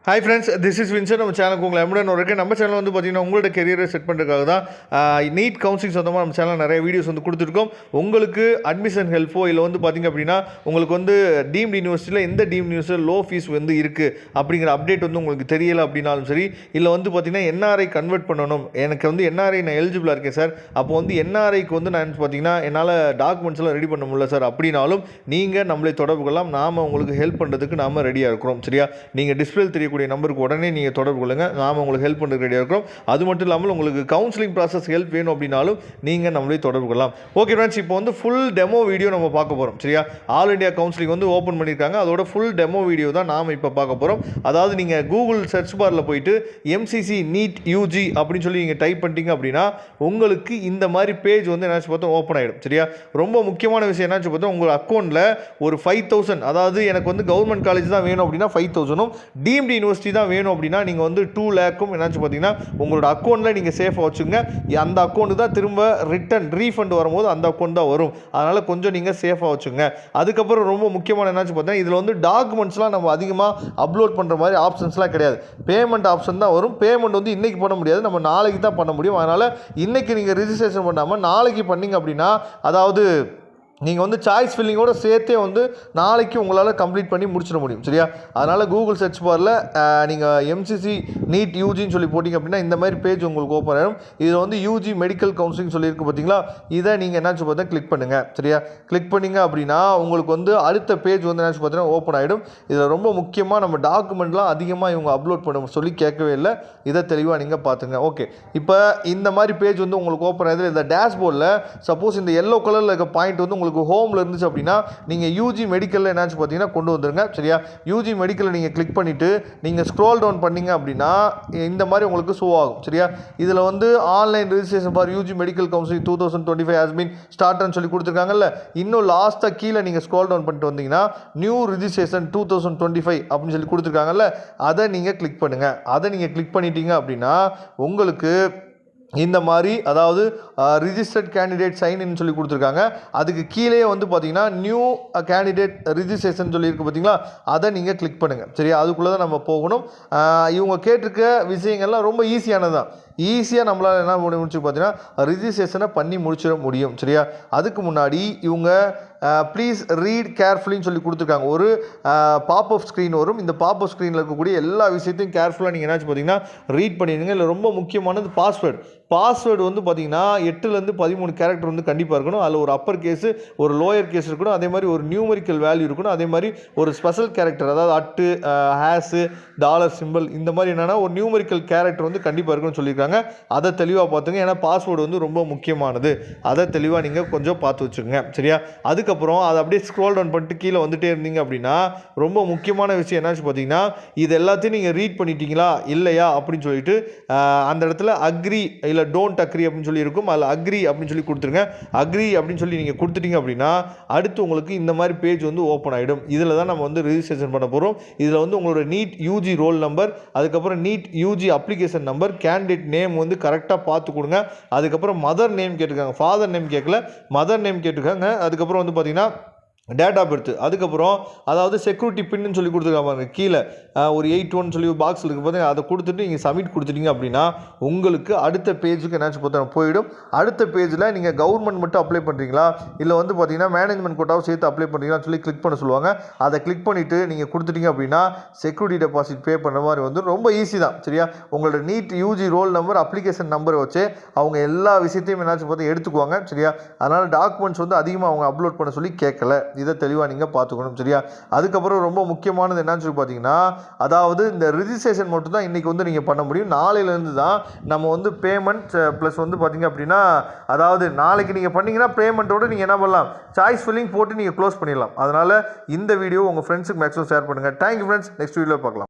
Hi friends, this is Vinson. நம்ம சேனலுக்கு உங்களை எம்டன் இருக்குது. நம்ம சேனல் வந்து பார்த்தீங்கன்னா உங்களோட கெரியரை செட் பண்ணுறதுக்காக தான் நீட் கவுன்சிலிங் சொந்தமாக நம்ம சேனல் நிறைய வீடியோஸ் வந்து கொடுத்துருக்கோம். உங்களுக்கு அட்மிஷன் ஹெல்ப்போ இல்லை வந்து பார்த்திங்க அப்படின்னா உங்களுக்கு வந்து டீம்டு யூனிவர்சிட்டியில் எந்த டீம்டு யூனிவர்சிட்டியில் லோ ஃபீஸ் வந்து இருக்குது அப்படிங்கிற அப்டேட் வந்து உங்களுக்கு தெரியலை அப்படின்னாலும் சரி, இல்லை வந்து பார்த்திங்கன்னா என்ஆர்ஐ கன்வெர்ட் பண்ணணும், எனக்கு வந்து என்ஆர்ஐ நான் எலிஜிபிளாக இருக்கேன் சார், அப்போ வந்து என்ஆர்ஐக்கு வந்து நான் பார்த்தீங்கன்னா என்னால் டாக்குமெண்ட்ஸ்லாம் ரெடி பண்ண முடியல சார் அப்படின்னாலும் நீங்கள் நம்மளை தொடர்பு கொள்ளலாம். நாம் உங்களுக்கு ஹெல்ப் பண்ணுறதுக்கு நாம் ரெடியாக இருக்கிறோம். சரியா? நீங்கள் டிஸ்பிளே தெரியக்கூடிய நம்பருக்கு உடனே நீங்கள் தொடர்பு கொள்ளுங்கள். நாம் உங்களுக்கு ஹெல்ப் பண்ணுறது ரெடியாக இருக்கிறோம். அது மட்டும் இல்லாமல் உங்களுக்கு கவுன்சிலிங் ப்ராசஸ் ஹெல்ப் வேணும் அப்படின்னாலும் நீங்கள் நம்மளே தொடர்பு கொள்ளலாம். ஓகே ஃப்ரெண்ட்ஸ், இப்போ வந்து ஃபுல் டெமோ வீடியோ நம்ம பார்க்க போகிறோம். சரியா? ஆல் இண்டியா கவுன்சிலிங் வந்து ஓப்பன் பண்ணியிருக்காங்க. அதோட ஃபுல் டெமோ வீடியோ தான் நாம் இப்போ பார்க்க போகிறோம். அதாவது நீங்கள் கூகுள் சர்ச் பாரில் போயிட்டு எம்சிசி நீட் யூஜி அப்படின்னு சொல்லி நீங்கள் டைப் பண்ணிட்டீங்க அப்படின்னா உங்களுக்கு இந்த மாதிரி பேஜ் வந்து என்னாச்சு பார்த்தா ஓப்பன் ஆகிடும். சரியா? ரொம்ப முக்கியமான விஷயம் என்னாச்சு பார்த்தா உங்கள் அக்கௌண்ட்டில் ஒரு 5000, அதாவது எனக்கு வந்து கவர்மெண்ட் காலேஜ் தான் வேணும் அப்படின்னா 5000, டீம்டு யூனிவர்சிட்டி தான் வேணும் அப்படின்னா நீங்கள் வந்து 2 lakhம் என்னாச்சு பார்த்தீங்கன்னா உங்களோட அக்கௌண்ட்டில் நீங்கள் சேஃபாக வச்சுங்க. அந்த அக்கௌண்ட்டு தான் திரும்ப ரீஃபண்ட் வரும்போது அந்த அக்கௌண்ட் தான் வரும். அதனால் கொஞ்சம் நீங்கள் சேஃபாக வச்சுங்க. அதுக்கப்புறம் ரொம்ப முக்கியமான என்னாச்சு பார்த்தீங்கன்னா இதில் வந்து டாக்குமெண்ட்ஸ்லாம் நம்ம அதிகமாக அப்லோட் பண்ணுற மாதிரி ஆப்ஷன்ஸ்லாம் கிடையாது. பேமெண்ட் ஆப்ஷன் தான் வரும். பேமெண்ட் வந்து இன்றைக்கி பண்ண முடியாது, நம்ம நாளைக்கு தான் பண்ண முடியும். அதனால் இன்றைக்கி நீங்கள் ரிஜிஸ்ட்ரேஷன் பண்ணாமல் நாளைக்கு பண்ணிங்க அப்படின்னா, அதாவது நீங்கள் வந்து சாய்ஸ் ஃபில்லிங்கோடு சேர்த்தே வந்து நாளைக்கு உங்களால் கம்ப்ளீட் பண்ணி முடிச்சிட முடியும். சரியா? அதனால் கூகுள் சர்ச் பாரில் நீங்கள் எம்சிசி நீட் யூஜின்னு சொல்லி போட்டிங்க அப்படின்னா இந்த மாதிரி பேஜ் உங்களுக்கு ஓப்பன் ஆகிடும். இதில் வந்து யூஜி மெடிக்கல் கவுன்சிலிங் சொல்லியிருக்கு பார்த்தீங்களா, இதை நீங்கள் என்னாச்சு பார்த்தா கிளிக் பண்ணுங்கள். சரியா? கிளிக் பண்ணிங்க அப்படின்னா உங்களுக்கு வந்து அடுத்த பேஜ் வந்து என்னாச்சு பார்த்தீங்கன்னா ஓப்பன் ஆகிடும். இதில் ரொம்ப முக்கியமாக நம்ம டாக்குமெண்ட்லாம் அதிகமாக இவங்க அப்லோட் பண்ண சொல்லி கேட்கவே இல்லை. இதை தெளிவாக நீங்கள் பார்த்துங்க. ஓகே, இப்போ இந்த மாதிரி பேஜ் வந்து உங்களுக்கு ஓப்பன் ஆகுது. இந்த டேஷ்போர்டில் சப்போஸ் இந்த எல்லோ கலரில் இருக்க பாயிண்ட் வந்து உங்களுக்கு ஹோமில் இருந்துச்சு அப்படின்னா நீங்கள் யூஜி மெடிக்கலில் என்னாச்சு பார்த்தீங்கன்னா கொண்டு வந்துருங்க. சரியா? யூஜி மெடிக்கலில் நீங்கள் கிளிக் பண்ணிவிட்டு நீங்கள் ஸ்க்ரோல் டவுன் பண்ணிங்க அப்படின்னா இந்த மாதிரி உங்களுக்கு ஷோ ஆகும். சரியா? இதில் வந்து online registration for UG medical counselling 2025 has been ஸ்டார்ட்னு சொல்லி கொடுத்துருக்காங்கல்ல, இன்னும் லாஸ்ட்டாக கீழே நீங்கள் ஸ்க்ரோல் டவுன் பண்ணிட்டு வந்தீங்கன்னா நியூ ரிஜிஸ்ட்ரேஷன் 2025 அப்படின்னு சொல்லி கொடுத்துருக்காங்கல்ல, அதை நீங்கள் கிளிக் பண்ணுங்கள். அதை நீங்கள் கிளிக் பண்ணிட்டீங்க அப்படின்னா உங்களுக்கு இந்த மாதிரி, அதாவது ரிஜிஸ்டர்ட் கேண்டிடேட் சைன்இன்னு சொல்லி கொடுத்துருக்காங்க. அதுக்கு கீழே வந்து பார்த்தீங்கன்னா நியூ கேண்டிடேட் ரிஜிஸ்ட்ரேஷன் சொல்லியிருக்கு பார்த்தீங்களா, அதை நீங்கள் கிளிக் பண்ணுங்கள். சரியா? அதுக்குள்ளே தான் நம்ம போகணும். இவங்க கேட்டிருக்க விஷயங்கள்லாம் ரொம்ப ஈஸியானது தான். ஈஸியாக நம்மளால் என்ன முடிச்சு பார்த்தீங்கன்னா ரிஜிஸ்ட்ரேஷனை பண்ணி முடிச்சிட முடியும். சரியா? அதுக்கு முன்னாடி இவங்க ப்ளீஸ் ரீட் கேர்ஃபுல்லின்னு சொல்லி கொடுத்துருக்காங்க. ஒரு பாப்அப் ஸ்க்ரீன் வரும். இந்த பாப்அப் ஸ்க்ரீனில் இருக்கக்கூடிய எல்லா விஷயத்தையும் கேர்ஃபுல்லாக நீங்கள் என்னாச்சு பார்த்தீங்கன்னா ரீட் பண்ணிடுங்க. இல்லை ரொம்ப முக்கியமானது பாஸ்வேர்டு வந்து பார்த்தீங்கன்னா 8லேருந்து 13 கேரக்டர் வந்து கண்டிப்பாக இருக்கணும். அதில் ஒரு அப்பர் கேஸு, ஒரு லோயர் கேஸ் இருக்கணும். அதே மாதிரி ஒரு நியூமரிக்கல் வேல்யூ இருக்கணும். அதே மாதிரி ஒரு ஸ்பெஷல் கேரக்டர், அதாவது அட்டு, ஹேஸு, டாலர் சிம்பிள், இந்த மாதிரி என்னென்னா ஒரு நியூமரிக்கல் கேரக்டர் வந்து கண்டிப்பாக இருக்குன்னு சொல்லியிருக்காங்க. அதை தெளிவாக பார்த்துங்க. ஏன்னா பாஸ்வேர்டு வந்து ரொம்ப முக்கியமானது. அதை தெளிவாக நீங்கள் கொஞ்சம் பார்த்து வச்சுக்கோங்க. சரியா? அதுக்கப்புறம் அதை அப்படியே ஸ்க்ரோல் டவுன் பண்ணிட்டு கீழே வந்துட்டே இருந்தீங்க அப்படின்னா ரொம்ப முக்கியமான விஷயம் என்னாச்சு பார்த்தீங்கன்னா இது எல்லாத்தையும் நீங்கள் ரீட் பண்ணிட்டீங்களா இல்லையா அப்படின்னு சொல்லிட்டு அந்த இடத்துல அக்ரி இல்லை டோன்ட் அக்ரி அப்படின்னு சொல்லி இருக்கும். அதில் அக்ரி அப்படின்னு சொல்லி கொடுத்துருங்க. அக்ரி அப்படின்னு சொல்லி நீங்கள் கொடுத்துட்டீங்க அப்படின்னா அடுத்து உங்களுக்கு இந்த மாதிரி பேஜ் வந்து ஓப்பன் ஆகிடும். இதில் தான் நம்ம வந்து ரிஜிஸ்ட்ரேஷன் பண்ண போகிறோம். இதில் வந்து உங்களோட நீட் யூஜி ரோல் நம்பர், அதுக்கப்புறம் NEET UG application number, candidate name வந்து கரெக்டாக பார்த்து கொடுங்க. அதுக்கப்புறம் மதர் நேம் கேட்டிருக்காங்க, ஃபாதர் நேம் கேட்கல, மதர் நேம் கேட்டிருக்காங்க. அதுக்கப்புறம் வந்து பார்த்தீங்கன்னா டேட் ஆஃப் பர்த், அதுக்கப்புறம் அதாவது செக்யூரிட்டி பின்னு சொல்லி கொடுத்துருக்காங்க. கீழே ஒரு 81 சொல்லி ஒரு பாக்ஸ் இருக்குது பார்த்தீங்கன்னா, அதை கொடுத்துட்டு நீங்கள் சப்மிட் கொடுத்துட்டீங்க அப்படின்னா உங்களுக்கு அடுத்த பேஜுக்கு என்னாச்சு பார்த்தா போயிடும். அடுத்த பேஜில் நீங்கள் கவர்மெண்ட் மட்டும் அப்ளை பண்ணுறீங்களா இல்லை வந்து பார்த்தீங்கன்னா மேனேஜ்மெண்ட் கோட்டாவும் சேர்த்து அப்ளை பண்ணுறீங்களான்னு சொல்லி கிளிக் பண்ண சொல்லுவாங்க. அதை கிளிக் பண்ணிவிட்டு நீங்கள் கொடுத்துட்டீங்க அப்படின்னா செக்யூரிட்டி டெபாசிட் பே பண்ணுற மாதிரி வந்து ரொம்ப ஈஸி தான். சரியா? உங்களோட NEET UG roll number, application நம்பரை வச்சு அவங்க எல்லா விஷயத்தையும் என்னாச்சு பார்த்து எடுத்துக்குவாங்க. சரியா? அதனால் டாக்குமெண்ட்ஸ் வந்து அதிகமாக அவங்க அப்லோட் பண்ண சொல்லி கேட்கல. இதை தெளிவாக நீங்கள் பார்த்துக்கணும். சரியா? அதுக்கப்புறம் ரொம்ப முக்கியமானது என்னன்னு சொல்லி பார்த்தீங்கன்னா, அதாவது இந்த ரிஜிஸ்ட்ரேஷன் மட்டும் தான் இன்றைக்கி வந்து நீங்கள் பண்ண முடியும். நாளையிலேருந்து தான் நம்ம வந்து பேமெண்ட் ப்ளஸ் வந்து பார்த்தீங்க அப்படின்னா, அதாவது நாளைக்கு நீங்கள் பண்ணிங்கன்னா பேமெண்ட்டோடு நீங்கள் என்ன பண்ணலாம், சாய்ஸ் ஃபில்லிங் போட்டு நீங்கள் க்ளோஸ் பண்ணிடலாம். அதனால் இந்த வீடியோ உங்கள் ஃப்ரெண்ட்ஸுக்கு மேக்ஸிமம் ஷேர் பண்ணுங்கள். Thank you friends. நெக்ஸ்ட் வீடியோவில் பார்க்கலாம்.